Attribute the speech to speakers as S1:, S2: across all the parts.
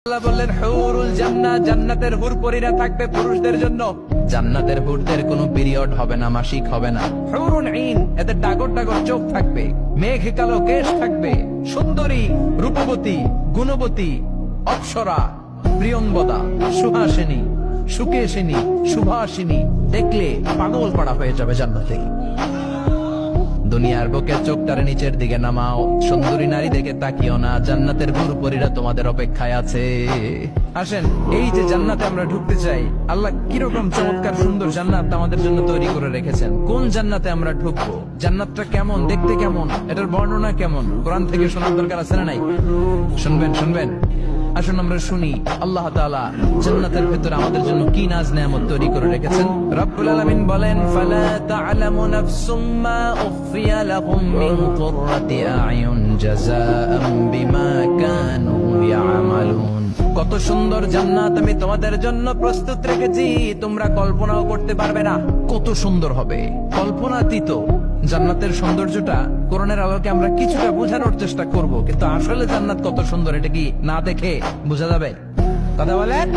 S1: আল্লাহ বললেন হুরুল জান্নাহ, জান্নাতের হুরপরীরা থাকবে পুরুষদের জন্য। জান্নাতের হুরদের কোনো পিরিয়ড হবে না, মাসিক হবে না। হুরুন ঈন, এদের ডাগর ডাগর চোখ থাকবে, মেঘ কালো কেশ থাকবে, সুন্দরী, রূপবতী, গুণবতী, অপ্সরা, প্রিয়ংবদা, সুহাসিনী, সুকেশিনী, সুভাষিনী, দেখলে পাগল পাড়া হয়ে যাবে জান্নাতে। দুনিয়ার বুকে চোখটারে নিচের দিকে নামাও, সুন্দরী নারী দেখে তাকিও না, জান্নাতের হুরপরীরা তোমাদের অপেক্ষায় আছে। আসেন, এই যে জান্নাতে আমরা ঢুকতে চাই, আল্লাহ কিরকম চমৎকার সুন্দর জান্নাত আমাদের জন্য তৈরি করে রেখেছেন। কোন জান্নাতে আমরা ঢুকবো, জান্নাতটা কেমন, দেখতে কেমন, এটার বর্ণনা কেমন, কোরআন থেকে শোনার দরকার আছে না নাই? শুনবেন শুনবেন, আসুন আমরা শুনি আল্লাহ তাআলা জান্নাতের ভেতরে আমাদের জন্য কি নাজ নেয়ামত তৈরি করে রেখেছেন। রব্বুল আলামিন বলেন, ফালা তা'লামু নাফসুম মা উখফিয়া লাহুম মিন কুররাতি আ'য়ুন জাযাআম বিমা কানু ইয়া'মালুন। কত সুন্দর জান্নাত আমি তোমাদের জন্য প্রস্তুত রেখেছি, তোমরা কল্পনাও করতে পারবে না কত সুন্দর হবে, কল্পনাতীত। জান্নাতের সৌন্দর্যটা কোরআনের আলোকে আমরা কিছুটা বোঝানোর চেষ্টা করব, কিন্তু আসলে জান্নাত কত সুন্দর এটা কি না দেখে বোঝা যাবে? কথা বলেন।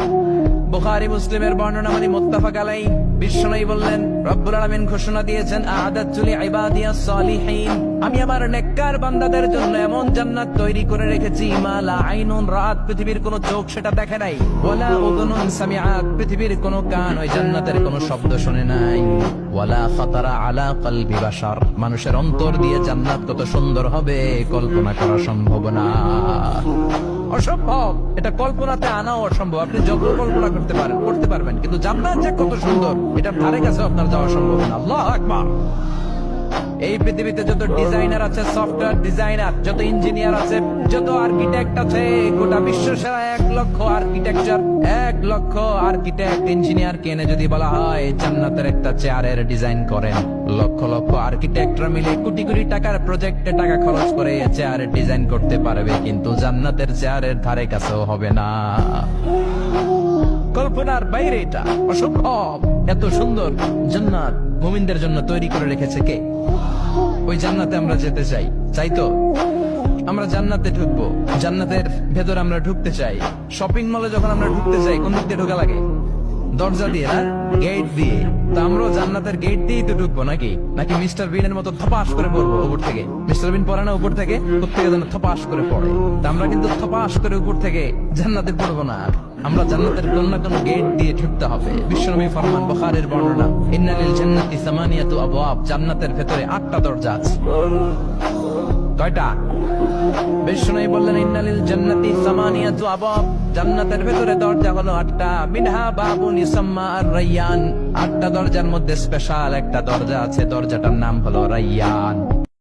S1: বুখারী মুসলিমের বর্ণনা মানে মুত্তাফাক আলাইহি, বিশ্বনবী বললেন, রব্বুল আলামিন ঘোষণা দিয়েছেন, আ'দাতু লিইবাদিয়াস সালিহিন, আমি আমার নেককার বান্দাদের জন্য এমন জান্নাত তৈরি করে রেখেছি, মা লা আইনুন রাআত, পৃথিবীর কোনো চোখ সেটা দেখে নাই, ওয়ালা উযুনুন সামিআত, পৃথিবীর কোনো কান ওই জান্নাতের কোনো শব্দ শুনে নাই, ওয়ালা খাতারা আলা কলবি বাশার, মানুষের অন্তর দিয়ে জান্নাত কত সুন্দর হবে কল্পনা করা সম্ভব না, অসম্ভব। এটা কল্পনাতে আনাও অসম্ভব। আপনি যত কল্পনা করতে পারবেন, কিন্তু জান্নাত যে কত সুন্দর এটার ধারে কাছে আপনার যাওয়া সম্ভব না। আল্লাহু আকবার। এই পৃথিবীতে যত ডিজাইনার আছে, সফটওয়্যার ডিজাইনার, যত ইঞ্জিনিয়ার আছে, যত আর্কিটেক্ট আছে, গোটা বিশ্ব সেরা 1 লক্ষ আর্কিটেকচার, 1 লক্ষ আর্কিটেক্ট ইঞ্জিনিয়ার কেনে যদি বলা হয় জান্নাতের একটা চেয়ারের ডিজাইন করেন, লক্ষ লক্ষ আর্কিটেক্টরা মিলে কোটি কোটি টাকার প্রজেক্টে টাকা খরচ করে চেয়ারের ডিজাইন করতে পারবে, কিন্তু জান্নাতের চেয়ারের ধারে কাছেও হবে না। কল্পনার বাইরে, এটা অসম্ভব। এত সুন্দর জান্নাত মুমিনদের জন্য তৈরি করে রেখেছে কে? ওই জান্নাতে আমরা যেতে চাই, চাই তো? আমরা জান্নাতে ঢুকবো, জান্নাতের ভেতর আমরা ঢুকতে চাই। শপিং মলে যখন আমরা ঢুকতে চাই, কোন দিক দিয়ে ঢোকা লাগে? দরজা দিয়ে না, গেট দিয়ে। তো আমরাও জান্নাতের গেট দিয়েই তো ঢুকবো নাকি? নাকি মিস্টার বিনের মতো থপাস করে পড়বো উপর থেকে? মিস্টার বিন পড়ে না উপর থেকে, কোত্থেকে যেন থপাস করে পড়ে। তা আমরা কিন্তু থপাস করে উপর থেকে জান্নাতে পড়বো না, আমরা জান্নাতের কোন না কোন গেট দিয়ে ঢুকতে হবে। বিশ্বনবী ফরমান, বুখারীর বর্ণনা, ইন্নালিল জান্নাতি সামানিয়াতু আবওয়াব, জান্নাতের ভেতরে 8টা দরজা আছে। কয়টা? বিশ্বনবী বললেন, ইন্নালিল জান্নাতি সামানিয়াতু আবওয়াব, জান্নাতের ভেতরে দরজা হলো 8টা। মিনহা বাবুন ইউসাম্মা আর-রায়্যান, 8টা দরজার মধ্যে স্পেশাল একটা দরজা আছে, দরজাটার নাম হলো রায়্যান।